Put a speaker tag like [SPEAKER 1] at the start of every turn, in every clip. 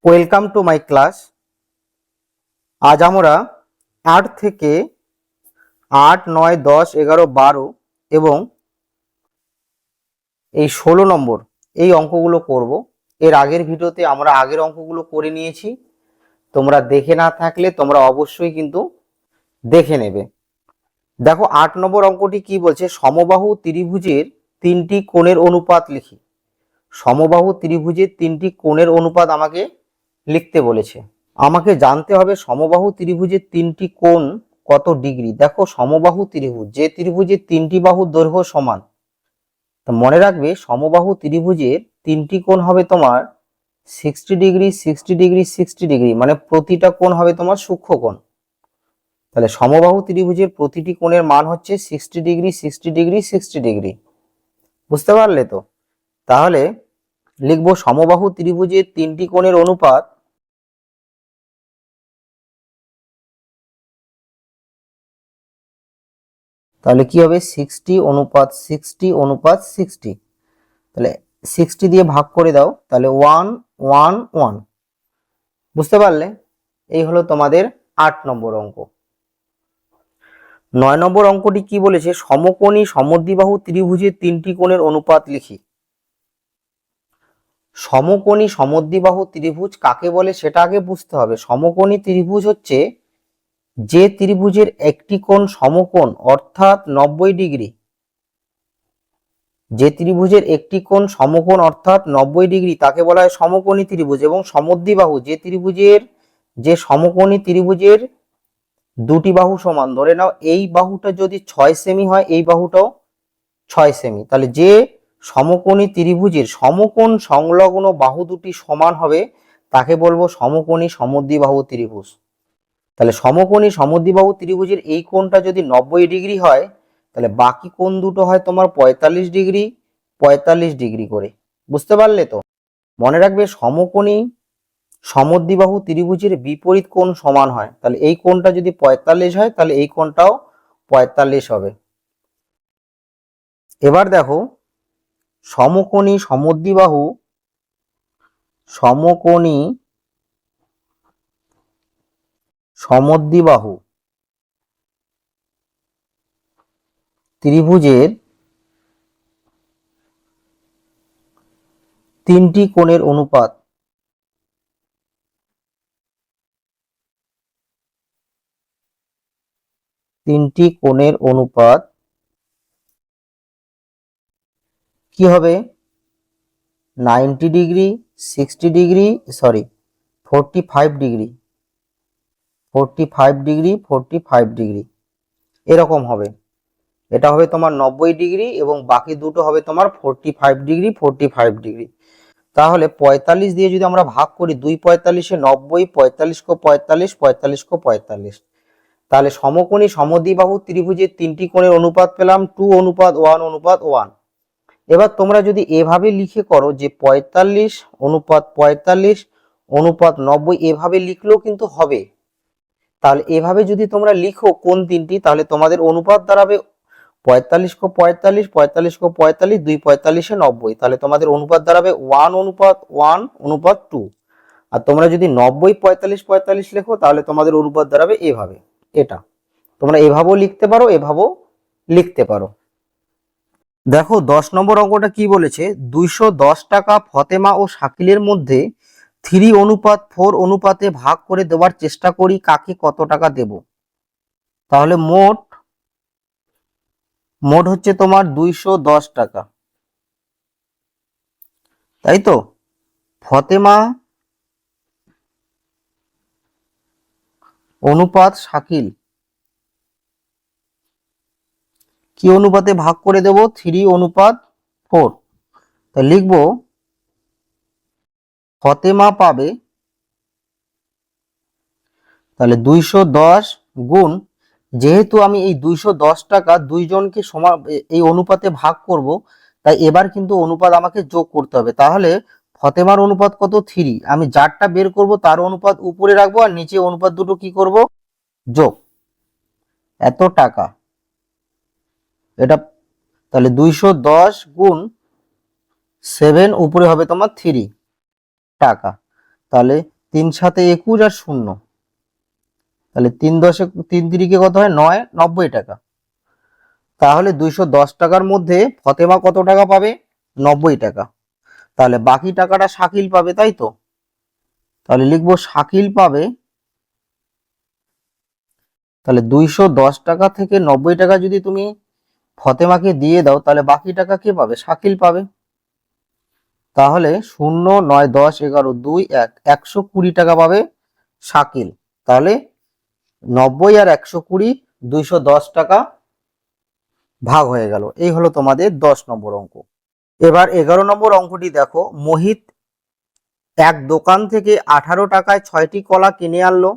[SPEAKER 1] Welcome to my class. আজ আমরা 8 থেকে 8, 9, 10, 11, 12 এবং এই 16 নম্বর এই অঙ্কগুলো করব। এর আগের ভিডিওতে আমরা আগের অঙ্কগুলো করে নিয়েছি। তোমরা দেখে না থাকলে তোমরা অবশ্যই কিন্তু দেখে নেবে। দেখো 8 নম্বর অঙ্কটি কি বলছে, সমবাহু ত্রিভুজের 3টি কোণের অনুপাত লিখি। সমবাহু ত্রিভুজের 3টি কোণের অনুপাত আমাকে লিখতে বলেছে। আমাকে জানতে হবে সমবাহু ত্রিভুজের 3টি কোণ কত ডিগ্রি। দেখো সমবাহু ত্রিভুজ, যে ত্রিভুজের 3টি বাহুর দৈর্ঘ্য সমান, তো মনে রাখবে সমবাহু ত্রিভুজের 3টি কোণ হবে তোমার 60 ডিগ্রি, 60 ডিগ্রি, 60 ডিগ্রি, মানে প্রতিটা কোণ হবে তোমার সূক্ষ্ম কোণ। তাহলে সমবাহু ত্রিভুজের প্রতিটি কোণের মান হচ্ছে 60 ডিগ্রি, 60 ডিগ্রি, 60 ডিগ্রি। বুঝতে পারলে তো? তাহলে লিখবো সমবাহু ত্রিভুজের 3টি কোণের অনুপাত। তাহলে কি হবে 60 অনুপাত 60 অনুপাত 60। তাহলে 60 দিয়ে ভাগ করে দাও, তাহলে 1 1 1। বুঝতে পারলে? এই হলো তোমাদের 8 নম্বর অঙ্ক। 9 নম্বর অঙ্কটি কি বলেছে, সমকোণী সমদ্বিবাহু ত্রিভুজের 3টি কোণের অনুপাত লিখি। সমকোণী সমদ্বিবাহু ত্রিভুজ কাকে বলে সেটা আগে বুঝতে হবে। সমকোণী ত্রিভুজ হচ্ছে যে ত্রিভুজের একটি কোণ সমকোণ অর্থাৎ 90 ডিগ্রি, যে ত্রিভুজের একটি কোণ সমকোণ অর্থাৎ 90 ডিগ্রি তাকে বলা হয় সমকোণী ত্রিভুজ। এবং সমদ্বিবাহু যে সমকোণী ত্রিভুজের দুটি বাহু সমান, ধরে নাও এই বাহুটা যদি 6 সেমি হয়, এই বাহুটাও 6 সেমি, তাহলে যে সমকোণী ত্রিভুজের সমকোণ সংলগ্ন বাহু দুটি সমান হবে তাকে বলবো সমকোণী সমদ্বিবাহু ত্রিভুজ। তাহলে সমকোণী সমদ্বিবাহু ত্রিভুজের এই কোণটা যদি 90 ডিগ্রি হয়, তাহলে বাকি কোণ দুটো হয় তোমার 45 ডিগ্রি 45 ডিগ্রি করে। বুঝতে পারলে তো? মনে রাখবে সমকোণী সমদ্বিবাহু ত্রিভুজের বিপরীত কোণ সমান হয়, তাহলে এই কোণটা যদি 45 হয় তাহলে এই কোণটাও 45 হবে। এবার দেখো সমকোণী সমদ্বিবাহু ত্রিভুজের 3টি কোণের অনুপাত। তিনটি কোণের অনুপাত কি হবে, 90 degree, 60 degree, 45 degree, 45 degree, 45 degree এরকম হবে। এটা হবে তোমার 90 ডিগ্রি এবং বাকি দুটো হবে তোমার 45 ডিগ্রি 45 ডিগ্রি। তাহলে 45 দিয়ে যদি আমরা ভাগ করি, 2 45 90, 45 কো 45, 45 কো 45, তাহলে সমকোণী সমদ্বিবাহু ত্রিভুজের 3টি কোণের অনুপাত পেলাম 2 অনুপাত 1 অনুপাত 1। এবার তোমরা যদি এভাবে লিখে করো যে 45 অনুপাত 45 অনুপাত 90, এভাবে লিখলেও কিন্তু হবে। তাহলে এভাবে যদি তোমরা লিখো কোন তিনটি, তাহলে তোমাদের অনুপাত দাঁড়াবে 45 কো 45, 45 কো 45, 2 45 90, তাহলে তোমাদের অনুপাত দাঁড়াবে 1 অনুপাত 1 অনুপাত 2। আর তোমরা যদি 90 45 45 লেখো তাহলে তোমাদের অনুপাত দাঁড়াবে এভাবে। এটা তোমরা এভাবেও লিখতে পারো, এভাবেও লিখতে পারো। দেখো 10 নম্বর অঙ্কটা কি বলেছে, 210 টাকা ফতেমা ও শাকিলের মধ্যে 3 অনুপাত 4 অনুপাতে ভাগ করে দেওয়ার চেষ্টা করি, কাকে কত টাকা দেব। তাহলে মোট হচ্ছে তোমার 210 টাকা, তাই তো? ফতেমা অনুপাত শাকিল কি অনুপাতে ভাগ করে দেব, 3 অনুপাত 4। তা লিখবো ফতেমা পাবে, তাহলে 210 গুণ, যেহেতু আমি এই 210 টাকা দুইজনকে সমান এই অনুপাতে ভাগ করব, তাই এবার কিন্তু অনুপাত আমাকে যোগ করতে হবে। তাহলে ফতেমার অনুপাত কত, 3, আমি যারটা বের করব তার অনুপাত উপরে রাখবো আর নিচে অনুপাত দুটো কি করব, যোগ, এত টাকা। এটা তাহলে 210 গুণ 7 উপরে হবে তোমার 3 টাকা, তাহলে 3 সাথে 21 আর 0, তাহলে 3 তিরিকে কত হয় 9, 90 টাকা। তাহলে 210 টাকার মধ্যে ফতেমা কত টাকা পাবে? 90 টাকা। তাহলে বাকি টাকাটা শাকিল পাবে, তাই তো? তাহলে লিখবো শাকিল পাবে। তাহলে 210 টাকা থেকে 90 টাকা যদি তুমি ফতেমাকে দিয়ে দাও, তাহলে বাকি টাকা কে পাবে? শাকিল পাবে। তাহলে 0, 9, 10, 11, 2, 1, 120 টাকা পাবে শাকিল। তাহলে 90 আর 120, 210 টাকা ভাগ হয়ে গেল। এই হলো তোমাদের 10 নম্বর অঙ্ক। এবার 11 নম্বর অঙ্কটি দেখো। মোহিত এক দোকান থেকে 18 টাকায় 6টি কলা কিনে আনলো,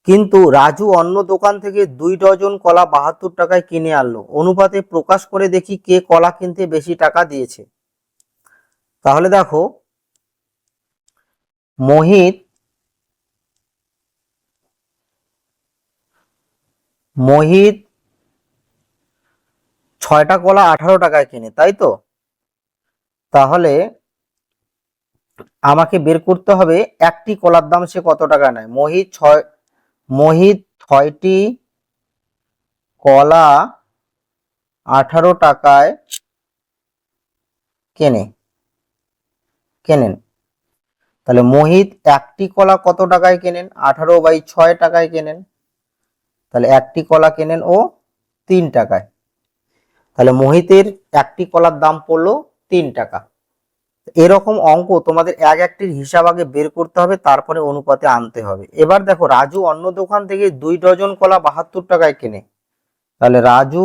[SPEAKER 1] কিন্তু রাজু অন্য দোকান থেকে 2 ডজন কলা 72 টাকায় কিনে আনলো। অনুপাতে প্রকাশ করে দেখি কে কলা কিনতে বেশি টাকা দিয়েছে। তাহলে দেখো, মোহিত মোহিত 6টা কলা 18 টাকায় কেনে, তাই তো? তাহলে আমাকে বের করতে হবে একটি কলার দাম সে কত টাকা নেয়। মোহিত 6টি কলা 18 টাকায় কেনেন। তাহলে মোহিত একটি কলা কত টাকায় কেনেন? 18/6 টাকায় কেনেন। তাহলে একটি কলা কেনেন ও 3 টাকায়। তাহলে মোহিতের একটি কলার দাম পড়লো 3 টাকা। এরকম অঙ্ক তোমাদের এক একটির হিসাব আগে বের করতে হবে, তারপরে অনুপাতে আনতে হবে। এবার দেখো, রাজু অন্য দোকান থেকে 2 ডজন কলা 72 টাকায় কেনে। তাহলে রাজু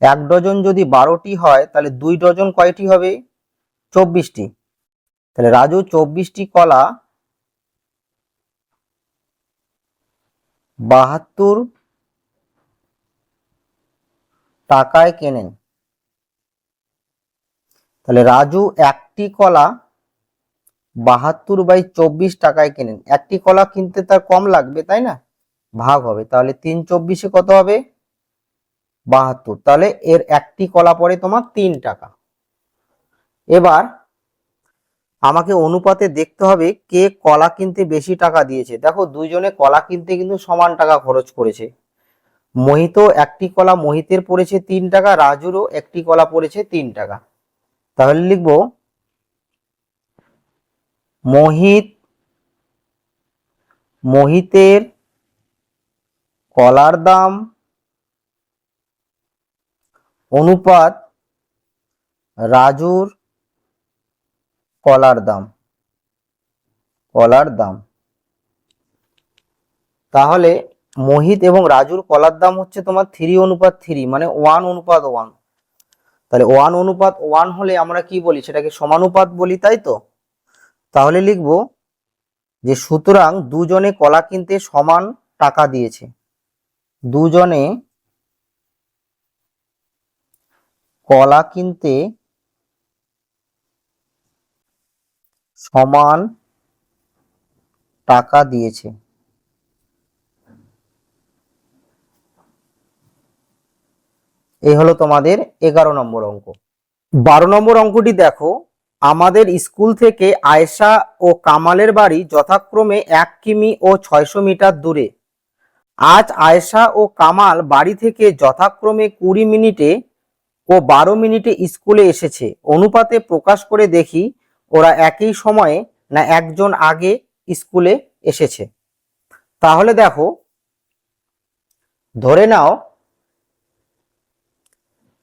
[SPEAKER 1] 1 ডজন যদি 12টি হয়, তাহলে 2 ডজন কয়টি হবে? 24টি। তাহলে রাজু 24টি কলা 72 টাকায় কেনেন। তাহলে রাজু একটি কলা 72/24 টাকায় কেনেন। একটি কলা কিনতে তার কম লাগবে, তাই না? ভাগ হবে। তাহলে 3/24 কত হবে? 72। তাহলে এর একটি কলা পড়ে তোমার 3 টাকা। এবার আমাকে অনুপাতে দেখতে হবে কে কলা কিনতে বেশি টাকা দিয়েছে। দেখো, দুইজনে কলা কিনতে কিন্তু সমান টাকা খরচ করেছে। একটি কলা মোহিতের পড়েছে 3 টাকা, রাজুরও একটি কলা পড়েছে 3 টাকা। তাহলে লিখবো মোহিতের কলার দাম অনুপাত রাজুর কলার দাম। তাহলে মোহিত এবং রাজুর কলার দাম হচ্ছে তোমার 3:3, মানে 1:1। তাহলে 1:1 হলে আমরা কি বলি? সেটাকে সমানুপাত বলি, তাই তো? তাহলে লিখবো যে সুতরাং দুজনে কলা কিনতে সমান টাকা দিয়েছে। দুজনে কলা কিনতে সমান টাকা দিয়েছে। এই হলো তোমাদের 11 নম্বর অঙ্ক। 12 নম্বর অঙ্কটি দেখো। আমাদের স্কুল থেকে আয়েশা ও কামালের বাড়ি যথাক্রমে 1 কিমি ও 600 মিটার দূরে। আজ আয়েশা ও কামাল বাড়ি থেকে যথাক্রমে 20 মিনিটে ও 12 মিনিটে স্কুলে এসেছে। অনুপাতে প্রকাশ করে দেখি ওরা একই সময়ে না একজন আগে স্কুলে এসেছে। তাহলে দেখো, ধরে নাও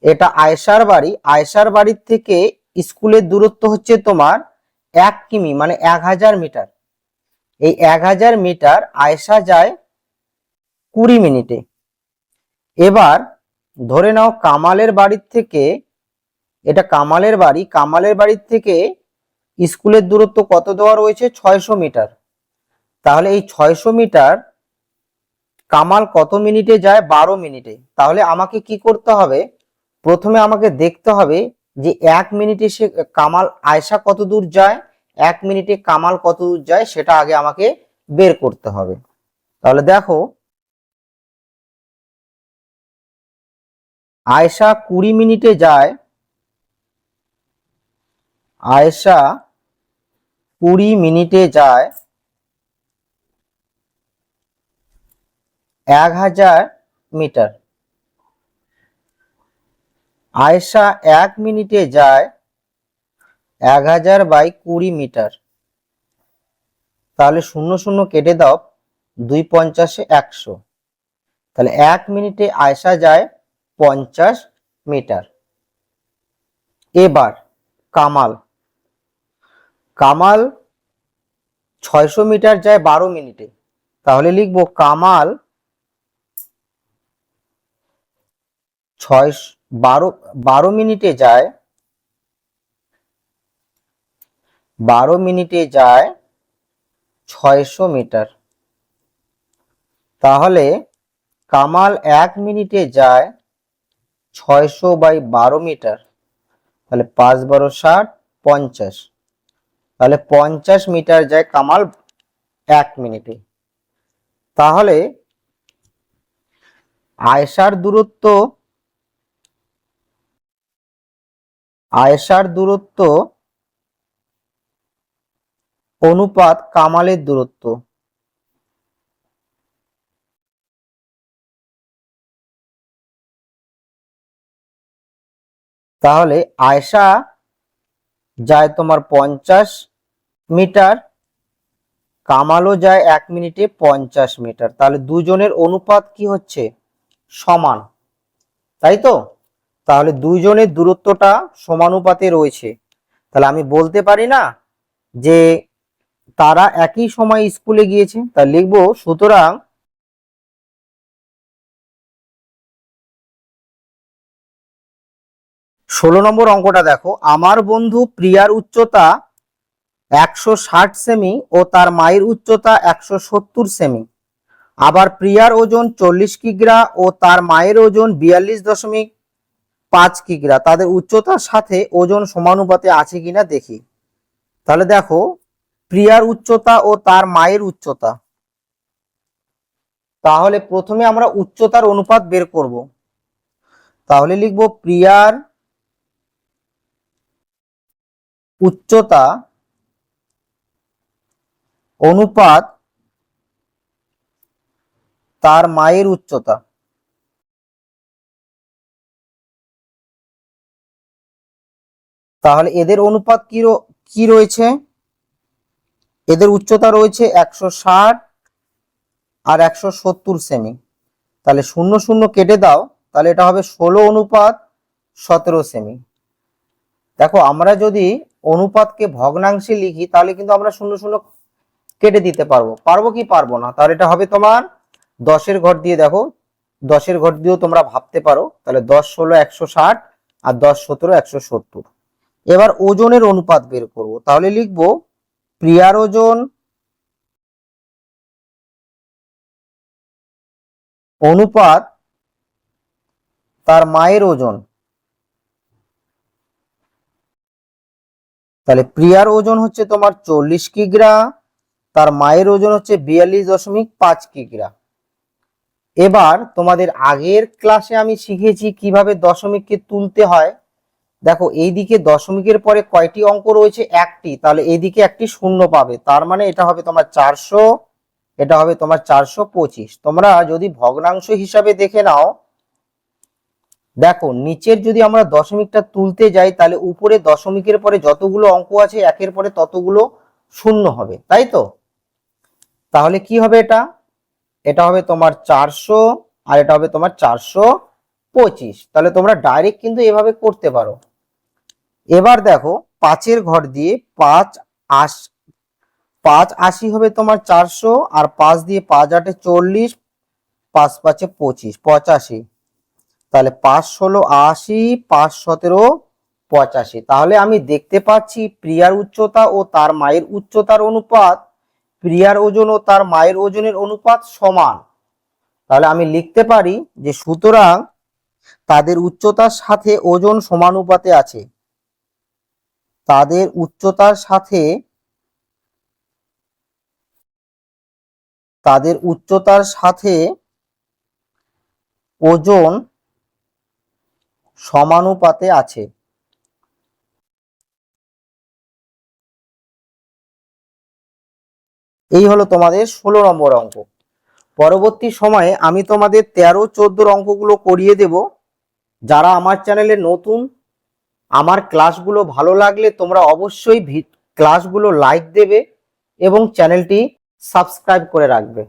[SPEAKER 1] এটা আয়েশার বাড়ি। আয়েশার বাড়ির থেকে স্কুলের দূরত্ব হচ্ছে তোমার 1 কিমি, মানে 1000 মিটার। এই 1000 মিটার আয়েশা যায় 20 মিনিটে। এবার ধরে নাও কামালের বাড়ির থেকে, এটা কামালের বাড়ির থেকে স্কুলের দূরত্ব কত দেওয়া রয়েছে? 600 মিটার। তাহলে এই 600 মিটার কামাল কত মিনিটে যায়? 12 মিনিটে। তাহলে আমাকে কি করতে হবে? প্রথমে আমাকে দেখতে হবে যে 1 মিনিটে সে আয়েশা কত দূর যায়, 1 মিনিটে কামাল কত দূর যায়, সেটা আগে আমাকে বের করতে হবে। তাহলে দেখো, আয়েশা 20 মিনিটে যায়। আয়েশা 20 মিনিটে যায় 1000 মিটার, আয়েশা 1 মিনিটে যায় 1000/20 মিটার, তাহলে 0 0 কেটে দাও, 2 50 100, তাহলে 1 মিনিটে আয়েশা যায় 50 মিটার। এবার কামাল, কামাল 600 মিটার যায় 12 মিনিটে, তাহলে লিখবো কামাল 12 মিনিটে যায় 600 মিটার, তাহলে কামাল 1 মিনিটে যায় 600/12 মিটার, তাহলে 5 12 60 50, তাহলে 50 মিটার যায় কামাল 1 মিনিটে। তাহলে আয়েশার দূরত্ব অনুপাত কামালের দূরত্ব, তাহলে আয়েশা যায় তোমার 50 মিটার, কামালও যায় 1 মিনিটে 50 মিটার, তাহলে দুজনের অনুপাত কি হচ্ছে? সমান, তাই তো? তাহলে দুইজনের দূরত্বটা সমানুপাতে রয়েছে, তাহলে আমি বলতে পারি না যে তারা একই সময় স্কুলে গিয়েছে, তাহলে লিখবো সুতরাং 16 নম্বর অঙ্কটা দেখো, আমার বন্ধু প্রিয়ার উচ্চতা 160 সেমি ও তার মায়ের উচ্চতা 170 সেমি, আবার প্রিয়ার ওজন 40 কিগ্রা ও তার মায়ের ওজন 42.5 কিগ্রা, তাদের উচ্চতার সাথে ওজন সমানুপাতে আছে কিনা দেখি। তাহলে দেখো প্রিয়ার উচ্চতা ও তার মায়ের উচ্চতা, তাহলে প্রথমে আমরা উচ্চতার অনুপাত বের করব, তাহলে লিখব প্রিয়ার উচ্চতা অনুপাত তার মায়ের উচ্চতা, তাহলে এদের অনুপাত কি রয়েছে? এদের উচ্চতা রয়েছে 160 আর 170 সেমি, তাহলে 0 0 কেটে দাও, তাহলে এটা হবে 16:17 সেমি। দেখো আমরা যদি অনুপাতকে ভগ্নাংশে লিখি তাহলে কিন্তু আমরা 0 0 কেটে দিতে পারবো কি পারবো না? তাহলে এটা হবে তোমার 10-এর ঘর দিয়ে, দেখো 10-এর ঘর দিয়েও তোমরা ভাবতে পারো, তাহলে 10 16 160 আর 10 17 170। এবার ওজনের অনুপাত বের করব, তাহলে লিখবো প্রিয়ার ওজন অনুপাত তার মায়ের ওজন, তাহলে প্রিয়ার ওজন হচ্ছে তোমার 40 কিগ্রা, তার মায়ের ওজন হচ্ছে 42.5 কিগ্রা। এবার তোমাদের আগের ক্লাসে আমি শিখেছি কিভাবে দশমিককে তুলতে হয়। দেখো এইদিকে দশমিকের পরে কয়টি অঙ্ক রয়েছে? একটি, তাহলে এইদিকে একটি শূন্য পাবে, তার মানে এটা হবে তোমার 400, এটা হবে তোমার 425। তোমরা যদি ভগ্নাংশ হিসাবে দেখে নাও, দেখো নিচের যদি আমরা দশমিকটা তুলতে যাই তাহলে উপরে দশমিকের পরে যতগুলো অঙ্ক আছে একের পরে ততগুলো শূন্য হবে, তাই তো? তাহলে কি হবে এটা? এটা হবে তোমার 400 আর এটা হবে তোমার 425, তাহলে তোমরা ডাইরেক্ট কিন্তু এভাবে করতে পারো। এবার দেখো 5-এর ঘর দিয়ে 5 80 হবে তোমার 400, আর 5 দিয়ে 5 8 40, 5 5 25 85, তাহলে 5 16 80, 5 17 85। তাহলে আমি দেখতে পাচ্ছি প্রিয়ার উচ্চতা ও তার মায়ের উচ্চতার অনুপাত প্রিয়ার ওজন ও তার মায়ের ওজনের অনুপাত সমান। তাহলে আমি লিখতে পারি যে সুতরাং তাদের উচ্চতার সাথে ওজন সমানুপাতে আছে, তাদের উচ্চতার সাথে ওজন সমানুপাতে আছে। এই হলো তোমাদের 16 নম্বর অঙ্ক। পরবর্তী সময়ে আমি তোমাদের 13, 14 অঙ্কগুলো করিয়ে দেব। যারা আমার চ্যানেলে নতুন, আমার ক্লাসগুলো ভালো লাগলে তোমরা অবশ্যই ক্লাসগুলো লাইক দেবে এবং চ্যানেলটি সাবস্ক্রাইব করে রাখবে।